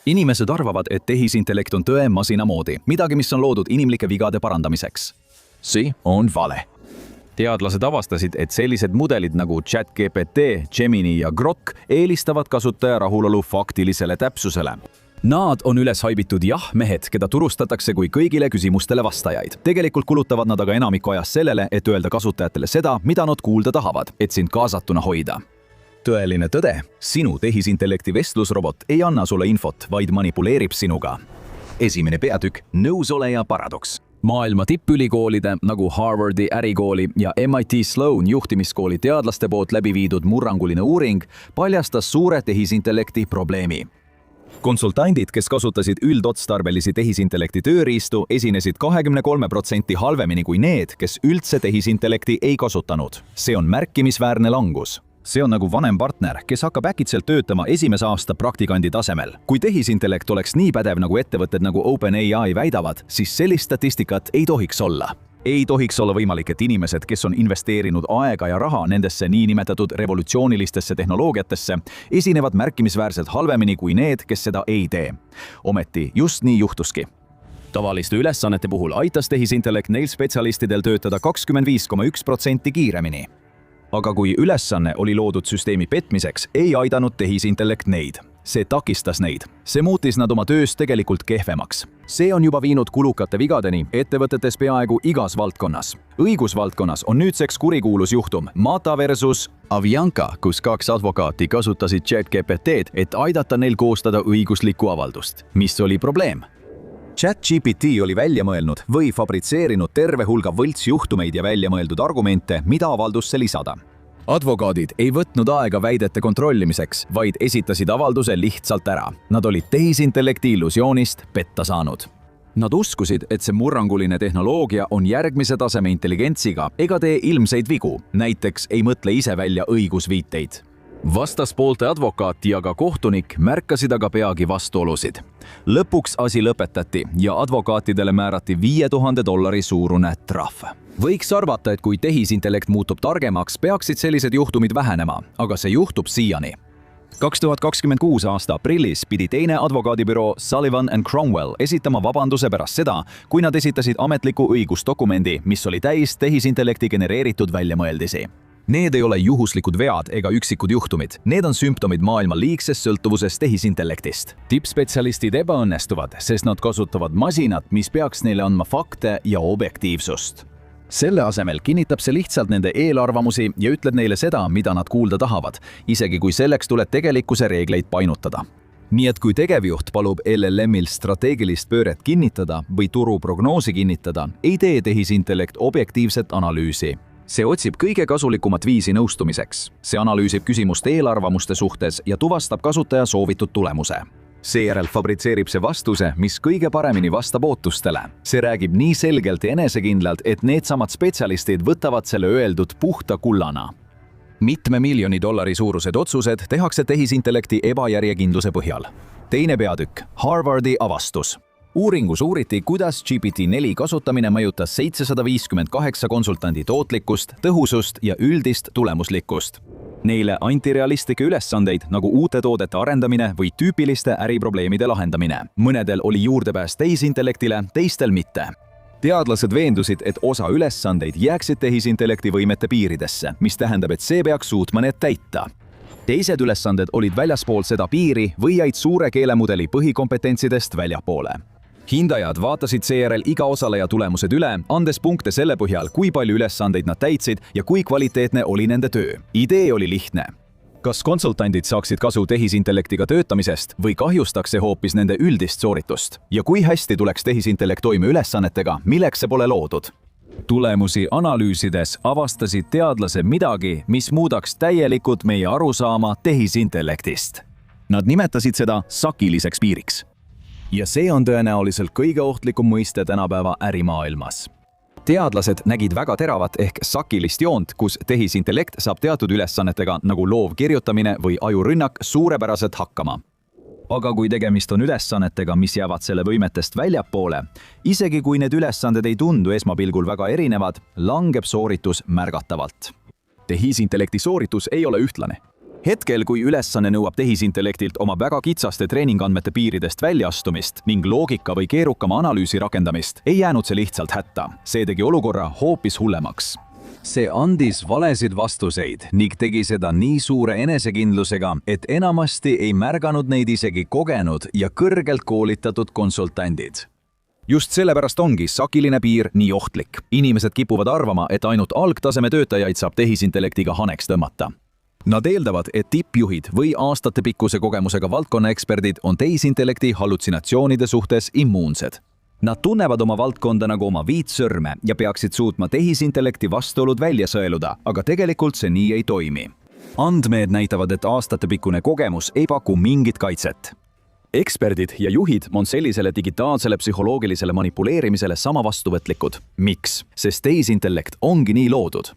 Inimesed arvavad, et tehisintellekt on tõe masina moodi, midagi, mis on loodud inimlike vigade parandamiseks. See on vale. Teadlased avastasid, et sellised mudelid nagu ChatGPT, Gemini ja Grok eelistavad kasutaja rahulolu faktilisele täpsusele. Nad on üles haibitud jah-mehed, keda turustatakse kui kõigile küsimustele vastajaid. Tegelikult kulutavad nad aga enamiku ajast sellele, et öelda kasutajatele seda, mida nad kuulda tahavad, et sind kaasatuna hoida. Tõeline tõde, sinu tehisintellekti vestlusrobot ei anna sulle infot, vaid manipuleerib sinuga. Esimene peatükk, nõusoleja paradoks. Maailma tippülikoolide nagu Harvardi ärikooli ja MIT Sloan juhtimiskooli teadlaste poolt läbi viidud murranguline uuring paljastas suure tehisintellekti probleemi. Konsultandid, kes kasutasid üldotstarbelisi tehisintellekti tööriistu, esinesid 23% halvemini kui need, kes üldse tehisintellekti ei kasutanud. See on märkimisväärne langus. See on nagu vanem partner, kes hakkab äkitselt töötama esimese aasta praktikandi tasemel. Kui tehisintellekt oleks nii pädev nagu ettevõtted nagu OpenAI väidavad, siis sellist statistikat ei tohiks olla. Ei tohiks olla võimalik, et inimesed, kes on investeerinud aega ja raha nendesse niinimetatud revolutsioonilistesse tehnoloogiatesse, esinevad märkimisväärselt halvemini kui need, kes seda ei tee. Ometi just nii juhtuski. Tavaliste ülesannete puhul aitas tehisintellekt neil spetsialistidel töötada 25,1% kiiremini. Aga kui ülesanne oli loodud süsteemi petmiseks, ei aidanud tehisintellekt neid. See takistas neid. See muutis nad oma töös tegelikult kehvemaks. See on juba viinud kulukate vigadeni ettevõtetes peaaegu igas valdkonnas. Õigusvaldkonnas on nüüdseks kurikuulus juhtum Mata versus Avianca, kus 2 advokaati kasutasid ChatGPT-d, et aidata neil koostada õiguslikku avaldust. Mis oli probleem? ChatGPT oli välja mõelnud või fabritseerinud terve hulga võltsjuhtumeid ja välja mõeldud argumente, mida avaldusse lisada. Advokaadid ei võtnud aega väidete kontrollimiseks, vaid esitasid avalduse lihtsalt ära. Nad olid tehisintellekti illusioonist petta saanud. Nad uskusid, et see murranguline tehnoloogia on järgmise taseme intelligentsiga ega tee ilmseid vigu, näiteks ei mõtle ise välja õigusviiteid. Vastaspoolte advokaat ja ka kohtunik märkasid aga peagi vastuolusid. Lõpuks asi lõpetati ja advokaatidele määrati $5000 suurune trahv. Võiks arvata, et kui tehisintellekt muutub targemaks, peaksid sellised juhtumid vähenema, aga see juhtub siiani. 2026 aasta aprillis pidi teine advokaadibüroo Sullivan & Cromwell esitama vabanduse pärast seda, kui nad esitasid ametliku õigusdokumendi, mis oli täis tehisintellekti genereeritud väljamõeldisi. Need ei ole juhuslikud vead ega üksikud juhtumid. Need on sümptomid maailma liigsest sõltuvusest tehisintellektist. Tippspetsialistid ebaõnnestuvad, sest nad kasutavad masinat, mis peaks neile andma fakte ja objektiivsust. Selle asemel kinnitab see lihtsalt nende eelarvamusi ja ütleb neile seda, mida nad kuulda tahavad, isegi kui selleks tuleb tegelikkuse reegleid painutada. Nii et kui tegevjuht palub LLM-il strateegilist pööret kinnitada või turuprognoosi kinnitada, ei tee tehisintellekt objektiivset analüüsi. See otsib kõige kasulikumat viisi nõustumiseks. See analüüsib küsimust eelarvamuste suhtes ja tuvastab kasutaja soovitud tulemuse. Seejärel fabritseerib see vastuse, mis kõige paremini vastab ootustele. See räägib nii selgelt ja enesekindlalt, et needsamad spetsialistid võtavad selle öeldud puhta kullana. Mitme miljoni dollari suurused otsused tehakse tehisintellekti ebajärjekindluse põhjal. Teine peatükk, Harvardi avastus. Uuringus uuriti, kuidas GPT-4 kasutamine mõjutas 758 konsultandi tootlikkust, tõhusust ja üldist tulemuslikkust. Neile anti realistlikke ülesandeid nagu uute toodete arendamine või tüüpiliste äriprobleemide lahendamine. Mõnedel oli juurdepääs tehisintellektile, teistel mitte. Teadlased veendusid, et osa ülesandeid jääksid tehisintellekti võimete piiridesse, mis tähendab, et see peaks suutma need täita. Teised ülesanded olid väljaspool seda piiri või jäid suure keelemudeli põhikompetentsidest väljapoole. Hindajad vaatasid seejärel iga osaleja tulemused üle, andes punkte selle põhjal, kui palju ülesandeid nad täitsid ja kui kvaliteetne oli nende töö. Idee oli lihtne. Kas konsultandid saaksid kasu tehisintellektiga töötamisest või kahjustaks see hoopis nende üldist sooritust? Ja kui hästi tuleks tehisintellekt toime ülesannetega, milleks see pole loodud? Tulemusi analüüsides avastasid teadlased midagi, mis muudaks täielikult meie arusaama tehisintellektist. Nad nimetasid seda sakiliseks piiriks. Ja see on tõenäoliselt kõige ohtlikum mõiste tänapäeva ärimaailmas. Teadlased nägid väga teravat ehk sakilist joont, kus tehisintellekt saab teatud ülesannetega nagu loov kirjutamine või ajurünnak suurepäraselt hakkama. Aga kui tegemist on ülesannetega, mis jäävad selle võimetest väljapoole, isegi kui need ülesanded ei tundu esmapilgul väga erinevad, langeb sooritus märgatavalt. Tehisintellekti sooritus ei ole ühtlane. hetkel, kui ülesanne nõuab tehisintellektilt oma väga kitsaste treeningandmete piiridest väljaastumist ning loogika või keerukama analüüsi rakendamist, ei jäänud see lihtsalt hätta. See tegi olukorra hoopis hullemaks. See andis valesid vastuseid ning tegi seda nii suure enesekindlusega, et enamasti ei märganud neid isegi kogenud ja kõrgelt koolitatud konsultandid. Just sellepärast ongi sakiline piir nii ohtlik. Inimesed kipuvad arvama, et ainult algtaseme töötajaid saab tehisintellektiga haneks tõmmata. Nad eeldavad, et tippjuhid või aastatepikkuse kogemusega valdkonnaeksperdid on tehisintellekti hallutsinatsioonide suhtes immuunsed. Nad tunnevad oma valdkonda nagu oma 5 sõrme ja peaksid suutma tehisintellekti vastuolud välja sõeluda, aga tegelikult see nii ei toimi. Andmed näitavad, et aastatepikkune kogemus ei paku mingit kaitset. Eksperdid ja juhid on sellisele digitaalsele psühholoogilisele manipuleerimisele sama vastuvõtlikud. Miks? Sest tehisintellekt ongi nii loodud.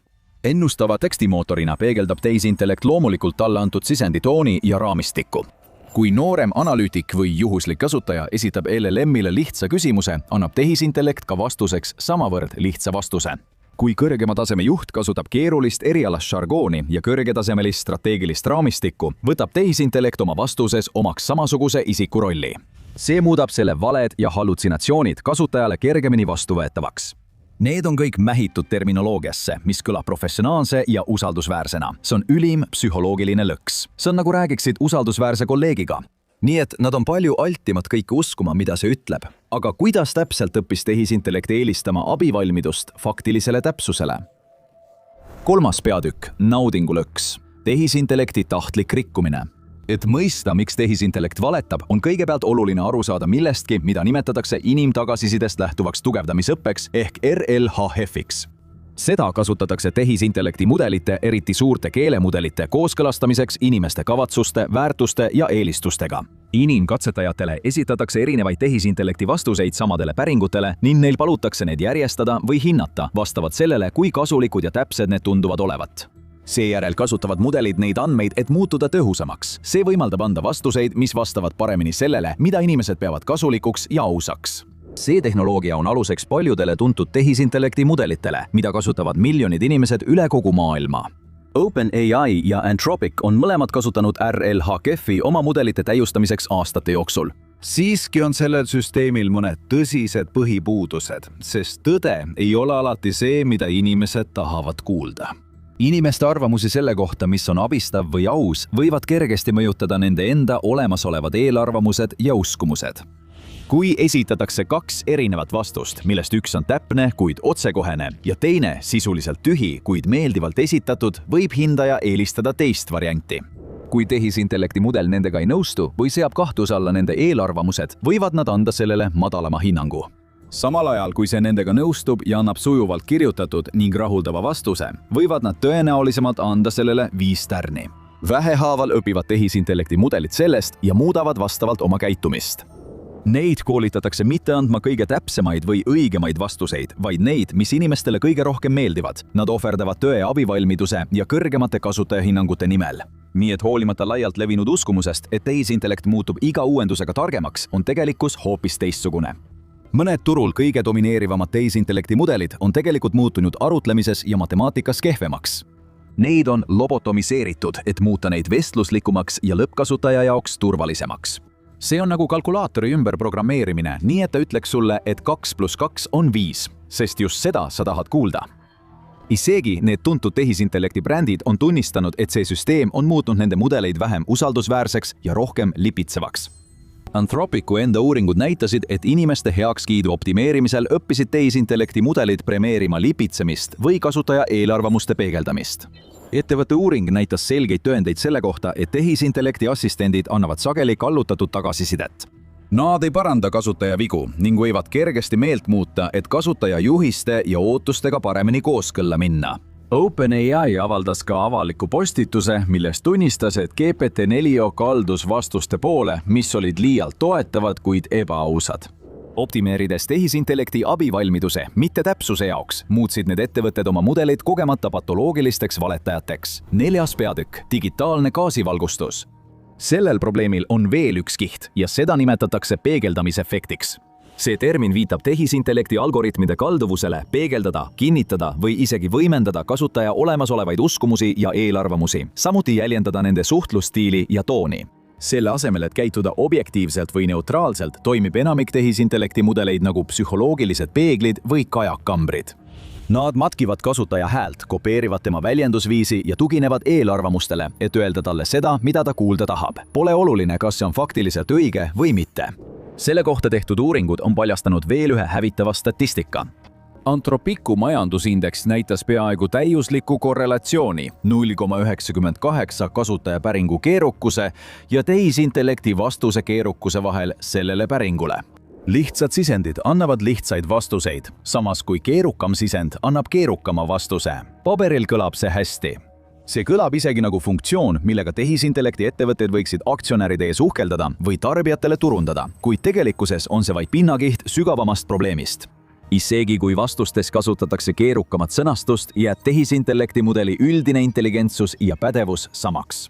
Ennustava tekstimootorina peegeldab tehisintellekt loomulikult talle antud sisendi tooni ja raamistikku. Kui noorem analüütik või juhuslik kasutaja esitab LLM-ile lihtsa küsimuse, annab tehisintellekt ka vastuseks samavõrd lihtsa vastuse. Kui kõrgema taseme juht kasutab keerulist erialast žargooni ja kõrgetasemelist strateegilist raamistikku, võtab tehisintellekt oma vastuses omaks samasuguse isiku rolli. See muudab selle valed ja hallutsinatsioonid kasutajale kergemini vastuvõetavaks. Need on kõik mähitud terminoloogiasse, mis kõlab professionaalse ja usaldusväärsena. See on ülim psühholoogiline lõks. See on nagu räägiksid usaldusväärse kolleegiga. Nii et nad on palju altimad kõike uskuma, mida see ütleb. Aga kuidas täpselt õppis tehisintellekt eelistama abivalmidust faktilisele täpsusele? 3. peatükk, naudingulõks. Tehisintellekti tahtlik rikkumine. Et mõista, miks tehisintellekt valetab, on kõigepealt oluline aru saada millestki, mida nimetatakse inimtagasisidest lähtuvaks tugevdamisõppeks ehk RLHF-iks. Seda kasutatakse tehisintellekti mudelite, eriti suurte keelemudelite kooskõlastamiseks inimeste kavatsuste, väärtuste ja eelistustega. Inimkatsetajatele esitatakse erinevaid tehisintellekti vastuseid samadele päringutele ning neil palutakse need järjestada või hinnata vastavalt sellele, kui kasulikud ja täpsed need tunduvad olevat. Seejärel kasutavad mudelid neid andmeid, et muutuda tõhusamaks. See võimaldab anda vastuseid, mis vastavad paremini sellele, mida inimesed peavad kasulikuks ja ausaks. See tehnoloogia on aluseks paljudele tuntud tehisintellekti mudelitele, mida kasutavad miljonid inimesed üle kogu maailma. OpenAI ja Anthropic on mõlemad kasutanud RLHF-i oma mudelite täiustamiseks aastate jooksul. Siiski on sellel süsteemil mõned tõsised põhipuudused, sest tõde ei ole alati see, mida inimesed tahavad kuulda. Inimeste arvamusi selle kohta, mis on abistav või aus, võivad kergesti mõjutada nende enda olemasolevad eelarvamused ja uskumused. Kui esitatakse 2 erinevat vastust, millest üks on täpne, kuid otsekohene ja teine sisuliselt tühi, kuid meeldivalt esitatud, võib hindaja eelistada teist varianti. Kui tehisintellekti mudel nendega ei nõustu või seab kahtluse alla nende eelarvamused, võivad nad anda sellele madalama hinnangu. Samal ajal, kui see nendega nõustub ja annab sujuvalt kirjutatud ning rahuldava vastuse, võivad nad tõenäolisemalt anda sellele 5 tärni. Vähehaaval õpivad tehisintellekti mudelid sellest ja muudavad vastavalt oma käitumist. Neid koolitatakse mitte andma kõige täpsemaid või õigemaid vastuseid, vaid neid, mis inimestele kõige rohkem meeldivad. Nad ohverdavad tõe abivalmiduse ja kõrgemate kasutajahinnangute nimel. Nii et hoolimata laialt levinud uskumusest, et tehisintellekt muutub iga uuendusega targemaks, on tegelikkus hoopis teistsugune. Mõned turul kõige domineerivamad tehisintellekti mudelid on tegelikult muutunud arutlemises ja matemaatikas kehvemaks. Neid on lobotomiseeritud, et muuta neid vestluslikumaks ja lõppkasutaja jaoks turvalisemaks. See on nagu kalkulaatori ümberprogrammeerimine, nii et ta ütleks sulle, et 2 + 2 on 5, sest just seda sa tahad kuulda. Isegi need tuntud tehisintellekti brändid on tunnistanud, et see süsteem on muutnud nende mudeleid vähem usaldusväärseks ja rohkem lipitsevaks. Anthropicu enda uuringud näitasid, et inimeste heakskiidu optimeerimisel õppisid tehisintellekti mudelid premeerima lipitsemist või kasutaja eelarvamuste peegeldamist. Ettevõtte uuring näitas selgeid tõendeid selle kohta, et tehisintellekti assistendid annavad sageli kallutatud tagasisidet. Nad ei paranda kasutaja vigu ning võivad kergesti meelt muuta, et kasutaja juhiste ja ootustega paremini kooskõlla minna. OpenAI avaldas ka avaliku postituse, milles tunnistas, et GPT-4 kaldus vastuste poole, mis olid liialt toetavad, kuid ebaausad. Optimeerides tehisintellekti abivalmiduse, mitte täpsuse jaoks, muutsid need ettevõtted oma mudelid kogemata patoloogilisteks valetajateks. 4. peatükk, digitaalne gaasivalgustus. Sellel probleemil on veel üks kiht ja seda nimetatakse peegeldamisefektiks. see termin viitab tehisintellekti algoritmide kalduvusele peegeldada, kinnitada või isegi võimendada kasutaja olemasolevaid uskumusi ja eelarvamusi, samuti jäljendada nende suhtlusstiili ja tooni. Selle asemel, et käituda objektiivselt või neutraalselt, toimib enamik tehisintellekti mudeleid nagu psühholoogilised peeglid või kajakkambrid. Nad matkivad kasutaja häält, kopeerivad tema väljendusviisi ja tuginevad eelarvamustele, et öelda talle seda, mida ta kuulda tahab. Pole oluline, kas see on faktiliselt õige või mitte. Selle kohta tehtud uuringud on paljastanud veel ühe hävitava statistika. Anthropicu majandusindeks näitas peaaegu täiuslikku korrelatsiooni 0,98 kasutajapäringu keerukuse ja tehisintellekti vastuse keerukuse vahel sellele päringule. Lihtsad sisendid annavad lihtsaid vastuseid, samas kui keerukam sisend annab keerukama vastuse. Paberil kõlab see hästi. See kõlab isegi nagu funktsioon, millega tehisintellekti ettevõtted võiksid aktsionäride ees uhkeldada või tarbijatele turundada, kuid tegelikkuses on see vaid pinnakiht sügavamast probleemist. Isegi kui vastustes kasutatakse keerukamat sõnastust, jääb tehisintellekti mudeli üldine intelligentsus ja pädevus samaks.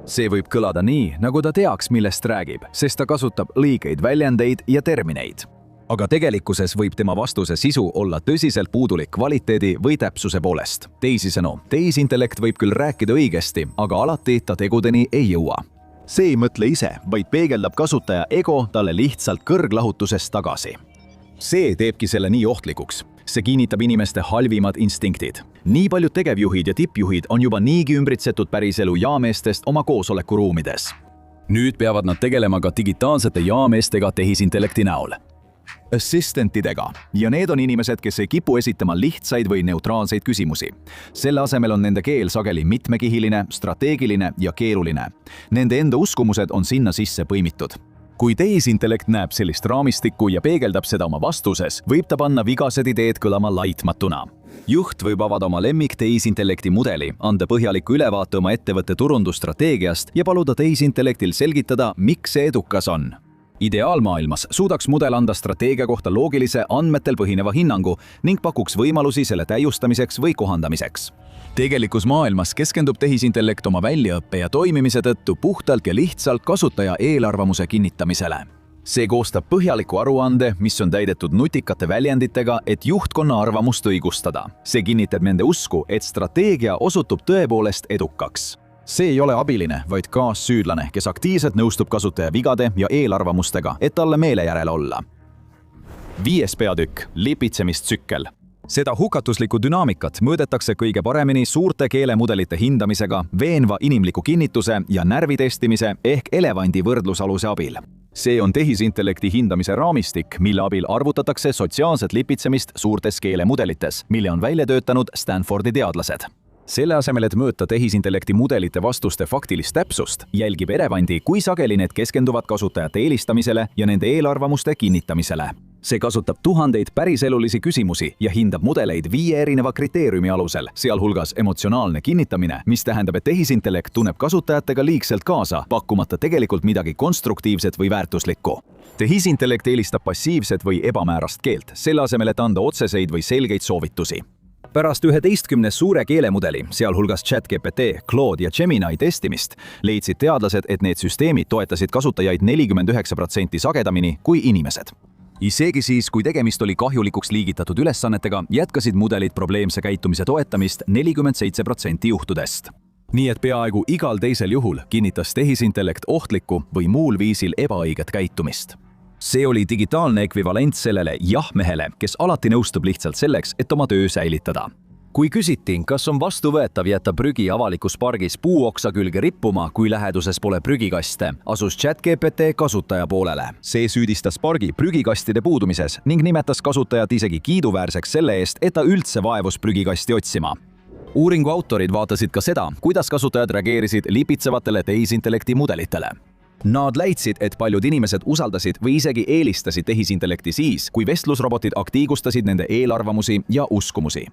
See võib kõlada nii, nagu ta teaks, millest räägib, sest ta kasutab liigeid väljendeid ja termineid. Aga tegelikkuses võib tema vastuse sisu olla tõsiselt puudulik kvaliteedi või täpsuse poolest. Teisisõnu, tehisintellekt võib küll rääkida õigesti, aga alati ta tegudeni ei jõua. See ei mõtle ise, vaid peegeldab kasutaja ego talle lihtsalt kõrglahutusest tagasi. See teebki selle nii ohtlikuks. See kinnitab inimeste halvimad instinktid. Nii paljud tegevjuhid ja tippjuhid on juba niigi ümbritsetud päriselu jaameestest oma koosolekuruumides. Nüüd peavad nad tegelema ka digitaalsete jaameestega tehisintellekti näol. Assistentidega. Ja need on inimesed, kes ei kipu esitama lihtsaid või neutraalseid küsimusi. Selle asemel on nende keel sageli mitmekihiline, strateegiline ja keeruline. Nende enda uskumused on sinna sisse põimitud. Kui tehisintellekt näeb sellist raamistikku ja peegeldab seda oma vastuses, võib ta panna vigased ideed kõlama laitmatuna. Juht võib avada oma lemmik tehisintellekti mudeli, anda põhjaliku ülevaate oma ettevõtte turundusstrateegiast ja paluda tehisintellektil selgitada, miks see edukas on. Ideaalmaailmas suudaks mudel anda strateegia kohta loogilise andmetel põhineva hinnangu ning pakuks võimalusi selle täiustamiseks või kohandamiseks. Tegelikus maailmas keskendub tehisintellekt oma väljaõppe ja toimimise tõttu puhtalt ja lihtsalt kasutaja eelarvamuse kinnitamisele. See koostab põhjaliku aruande, mis on täidetud nutikate väljenditega, et juhtkonna arvamust õigustada. See kinnitab nende usku, et strateegia osutub tõepoolest edukaks. See ei ole abiline, vaid kaassüüdlane, kes aktiivselt nõustub kasutaja vigade ja eelarvamustega, et talle meele järele olla. 5. peatükk. Lipitsemistsükkel. Seda hukatuslikku dünaamikat mõõdetakse kõige paremini suurte keelemudelite hindamisega, veenva inimliku kinnituse ja närvitestimise ehk elevandi võrdlusaluse abil. See on tehisintellekti hindamise raamistik, mille abil arvutatakse sotsiaalset lipitsemist suurtes keelemudelites, mille on välja töötanud Stanfordi teadlased. Selle asemel, et mõõta tehisintellekti mudelite vastuste faktilist täpsust, jälgib elevandi, kui sageli need keskenduvad kasutajate eelistamisele ja nende eelarvamuste kinnitamisele. See kasutab tuhandeid päriselulisi küsimusi ja hindab mudeleid 5 erineva kriteeriumi alusel, sealhulgas emotsionaalne kinnitamine, mis tähendab, et tehisintellekt tunneb kasutajatega liigselt kaasa, pakkumata tegelikult midagi konstruktiivset või väärtuslikku. Tehisintellekt eelistab passiivset või ebamäärast keelt, selle asemel, et anda otseseid või selgeid soovitusi. Pärast 11 suure keelemudeli, sealhulgas ChatGPT, Claude ja Gemini testimist, leidsid teadlased, et need süsteemid toetasid kasutajaid 49% sagedamini kui inimesed. Isegi siis, kui tegemist oli kahjulikuks liigitatud ülesannetega, jätkasid mudelid probleemse käitumise toetamist 47% juhtudest. Nii et peaaegu igal teisel juhul kinnitas tehisintellekt ohtlikku või muul viisil ebaõiget käitumist. See oli digitaalne ekvivalent sellele jah-mehele, kes alati nõustub lihtsalt selleks, et oma töö säilitada. Kui küsiti, kas on vastuvõetav jätta prügi avalikus pargis puuoksa külge rippuma, kui läheduses pole prügikaste, asus ChatGPT kasutaja poolele. See süüdistas pargi prügikastide puudumises ning nimetas kasutajat isegi kiiduväärseks selle eest, et ta üldse vaevus prügikasti otsima. Uuringu autorid vaatasid ka seda, kuidas kasutajad reageerisid lipitsevatele tehisintellekti mudelitele. Nad leidsid, et paljud inimesed usaldasid või isegi eelistasid tehisintellekti siis, kui vestlusrobotid aktiigustasid nende eelarvamusi ja uskumusi.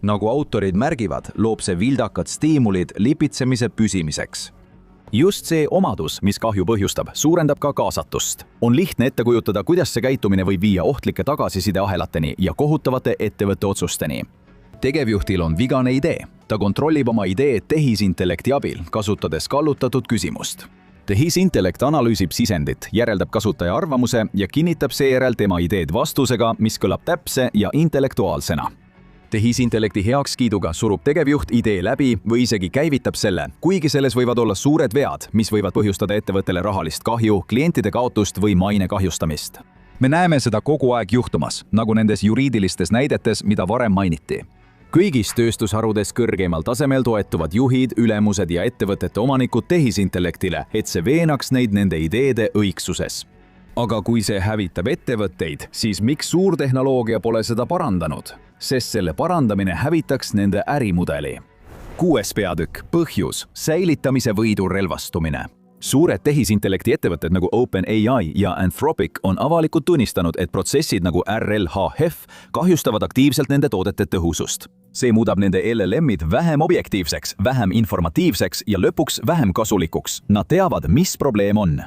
Nagu autorid märgivad, loob see vildakad stiimulid lipitsemise püsimiseks. Just see omadus, mis kahju põhjustab, suurendab ka kaasatust. On lihtne ette kujutada, kuidas see käitumine võib viia ohtlike tagasisideahelateni ja kohutavate ettevõtte otsusteni. Tegevjuhtil on vigane idee. Ta kontrollib oma ideed tehisintellekti abil, kasutades kallutatud küsimust. tehisintellekt analüüsib sisendit, järeldab kasutaja arvamuse ja kinnitab seejärel tema ideed vastusega, mis kõlab täpse ja intellektuaalsena. Tehisintellekti heakskiiduga surub tegevjuht idee läbi või isegi käivitab selle, kuigi selles võivad olla suured vead, mis võivad põhjustada ettevõttele rahalist kahju, klientide kaotust või maine kahjustamist. Me näeme seda kogu aeg juhtumas, nagu nendes juriidilistes näidetes, mida varem mainiti. Kõigis tööstusharudes kõrgeimal tasemel toetuvad juhid, ülemused ja ettevõtete omanikud tehisintellektile, et see veenaks neid nende ideede õigsuses. Aga kui see hävitab ettevõtteid, siis miks suurtehnoloogia pole seda parandanud? Sest selle parandamine hävitaks nende ärimudeli. 6. peatükk. Põhjus. Säilitamise võidu relvastumine. Suured tehisintellekti ettevõtted nagu OpenAI ja Anthropic on avalikult tunnistanud, et protsessid nagu RLHF kahjustavad aktiivselt nende toodete tõhusust. See muudab nende LLM-id vähem objektiivseks, vähem informatiivseks ja lõpuks vähem kasulikuks. Nad teavad, mis probleem on.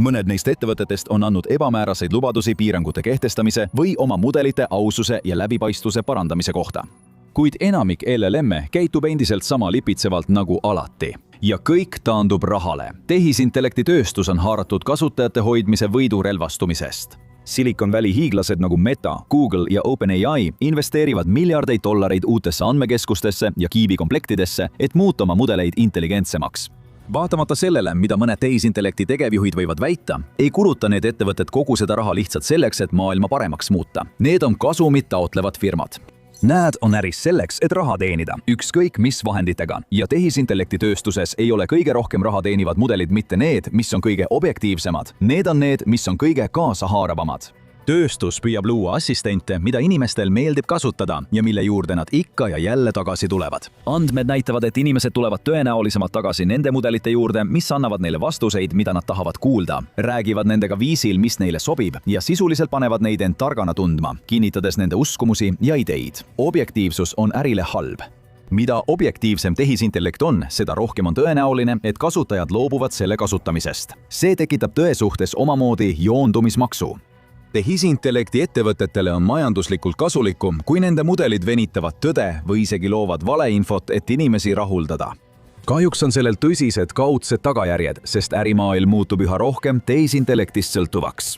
Mõned neist ettevõtetest on andnud ebamääraseid lubadusi piirangute kehtestamise või oma mudelite aususe ja läbipaistvuse parandamise kohta. Kuid enamik LLM-e käitub endiselt sama lipitsevalt nagu alati. Ja kõik taandub rahale. Tehisintellekti tööstus on haaratud kasutajate hoidmise võidu relvastumisest. Silicon Valley hiiglased nagu Meta, Google ja OpenAI investeerivad miljardeid dollareid uutesse andmekeskustesse ja kiibikomplektidesse, et muuta oma mudeleid intelligentsemaks. Vaatamata sellele, mida mõned tehisintellekti tegevjuhid võivad väita, ei kuluta need ettevõtted kogu seda raha lihtsalt selleks, et maailma paremaks muuta. Need on kasumit taotlevad firmad. Nad on äris selleks, et raha teenida, ükskõik mis vahenditega. Ja tehisintellekti tööstuses ei ole kõige rohkem raha teenivad mudelid mitte need, mis on kõige objektiivsemad. Need on need, mis on kõige kaasahaaravamad. Tööstus püüab luua assistente, mida inimestel meeldib kasutada ja mille juurde nad ikka ja jälle tagasi tulevad. Andmed näitavad, et inimesed tulevad tõenäolisemalt tagasi nende mudelite juurde, mis annavad neile vastuseid, mida nad tahavad kuulda, räägivad nendega viisil, mis neile sobib ja sisuliselt panevad neid end targana tundma, kinnitades nende uskumusi ja ideid. Objektiivsus on ärile halb. Mida objektiivsem tehisintellekt on, seda rohkem on tõenäoline, et kasutajad loobuvad selle kasutamisest. See tekitab tõe suhtes omamoodi joondumismaksu. Tehisintellekti ettevõtetele on majanduslikult kasulikum, kui nende mudelid venitavad tõde või isegi loovad valeinfot, et inimesi rahuldada. Kahjuks on sellel tõsised kaudsed tagajärjed, sest ärimaailm muutub üha rohkem tehisintellektist sõltuvaks.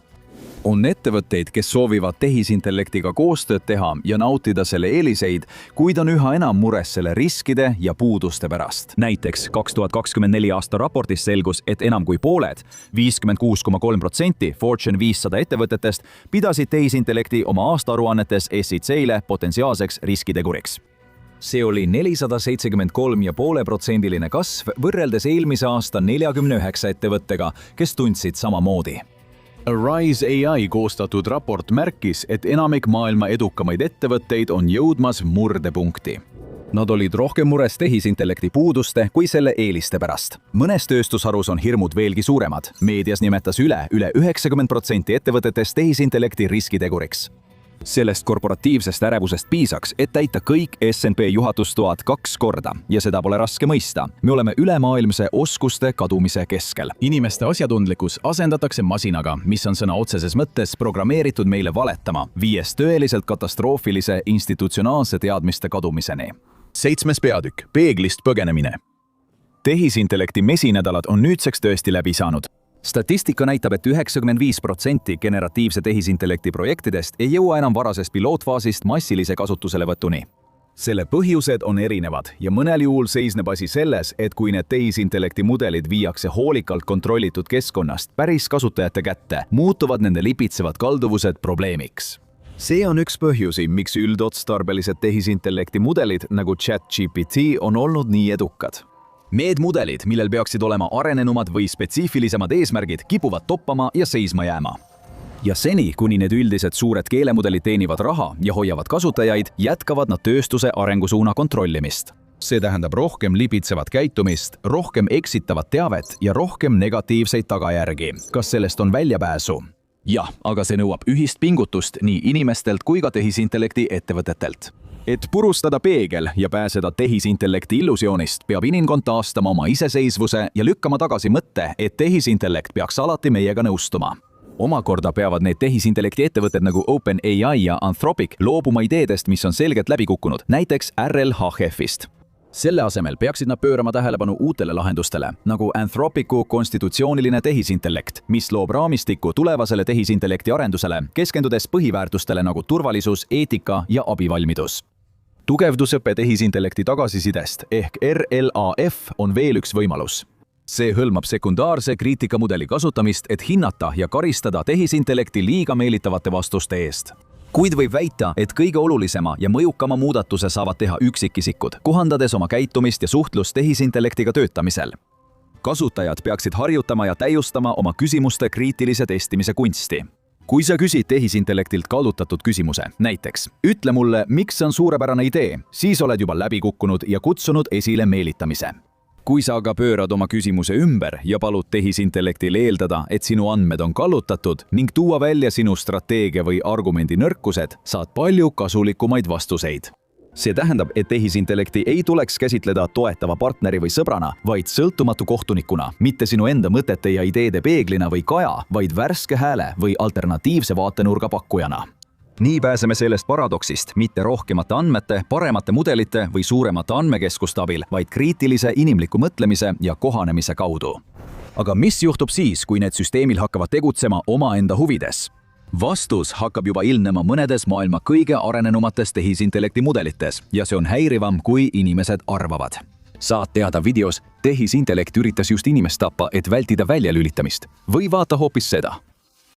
On ettevõtteid, kes soovivad tehisintellektiga koostööd teha ja nautida selle eeliseid, kuid on üha enam mures selle riskide ja puuduste pärast. Näiteks 2024 aasta raportis selgus, et enam kui pooled, 56,3% Fortune 500 ettevõtetest pidasid tehisintellekti oma aastaaruannetes SIC-le potentsiaalseks riskiteguriks. See oli 473,5% kasv võrreldes eelmise aasta 49 ettevõttega, kes tundsid samamoodi. Arise AI koostatud raport märkis, et enamik maailma edukamaid ettevõtteid on jõudmas murdepunkti. Nad olid rohkem mures tehisintellekti puuduste kui selle eeliste pärast. Mõnes tööstusharus on hirmud veelgi suuremad. Meedias nimetas üle 90% ettevõtetest tehisintellekti riskiteguriks. Sellest korporatiivsest ärevusest piisaks, et täita kõik S&P juhatustoad 2 korda ja seda pole raske mõista. Me oleme ülemaailmse oskuste kadumise keskel. Inimeste asjatundlikkus asendatakse masinaga, mis on sõna otseses mõttes programmeeritud meile valetama, viies tõeliselt katastroofilise institutsionaalse teadmiste kadumiseni. 7. peatükk. Peeglist põgenemine. Tehisintellekti mesinädalad on nüüdseks tõesti läbi saanud. Statistika näitab, et 95% generatiivse tehisintellekti projektidest ei jõua enam varasest pilootfaasist massilise kasutuselevõtuni. Selle põhjused on erinevad ja mõnel juhul seisneb asi selles, et kui need tehisintellekti mudelid viiakse hoolikalt kontrollitud keskkonnast päris kasutajate kätte, muutuvad nende lipitsevad kalduvused probleemiks. See on üks põhjusi, miks üldotstarbelised tehisintellekti mudelid nagu ChatGPT on olnud nii edukad. Need mudelid, millel peaksid olema arenenumad või spetsiifilisemad eesmärgid, kipuvad toppama ja seisma jääma. Ja seni, kuni need üldised suured keelemudelid teenivad raha ja hoiavad kasutajaid, jätkavad nad tööstuse arengusuuna kontrollimist. See tähendab rohkem lipitsevat käitumist, rohkem eksitavat teavet ja rohkem negatiivseid tagajärgi. Kas sellest on väljapääsu? Jah, aga see nõuab ühist pingutust nii inimestelt kui ka tehisintellekti ettevõtetelt. Et purustada peegel ja pääseda tehisintellekti illusioonist, peab inimkond taastama oma iseseisvuse ja lükkama tagasi mõtte, et tehisintellekt peaks alati meiega nõustuma. Omakorda peavad need tehisintellekti ettevõtted nagu OpenAI ja Anthropic loobuma ideedest, mis on selgelt läbi kukkunud, näiteks RLHF-ist. Selle asemel peaksid nad pöörama tähelepanu uutele lahendustele, nagu Anthropicu konstitutsiooniline tehisintellekt, mis loob raamistiku tulevasele tehisintellekti arendusele, keskendudes põhiväärtustele nagu turvalisus, eetika ja abivalmidus. Tugevdusõpe tehisintellekti tagasisidest ehk RLAF on veel üks võimalus. See hõlmab sekundaarse kriitikamudeli kasutamist, et hinnata ja karistada tehisintellekti liiga meelitavate vastuste eest. Kuid võib väita, et kõige olulisema ja mõjukama muudatuse saavad teha üksikisikud, kohandades oma käitumist ja suhtlust tehisintellektiga töötamisel. Kasutajad peaksid harjutama ja täiustama oma küsimuste kriitilise testimise kunsti. Kui sa küsid tehisintellektilt kallutatud küsimuse, näiteks, ütle mulle, miks see on suurepärane idee, siis oled juba läbi kukkunud ja kutsunud esile meelitamise. Kui sa aga pöörad oma küsimuse ümber ja palud tehisintellektil eeldada, et sinu andmed on kallutatud ning tuua välja sinu strateegia või argumendi nõrkused, saad palju kasulikumaid vastuseid. See tähendab, et tehisintellekti ei tuleks käsitleda toetava partneri või sõbrana, vaid sõltumatu kohtunikuna, mitte sinu enda mõtete ja ideede peeglina või kaja, vaid värske hääle või alternatiivse vaatenurga pakkujana. Nii pääseme sellest paradoksist mitte rohkemate andmete, paremate mudelite või suuremate andmekeskuste abil, vaid kriitilise inimliku mõtlemise ja kohanemise kaudu. Aga mis juhtub siis, kui need süsteemil hakkavad tegutsema omaenda huvides? Vastus hakkab juba ilmnema mõnedes maailma kõige arenenumates tehisintellekti mudelites ja see on häirivam, kui inimesed arvavad. Saad teada videos, tehisintellekt üritas just inimest tappa, et vältida väljalülitamist või vaata hoopis seda.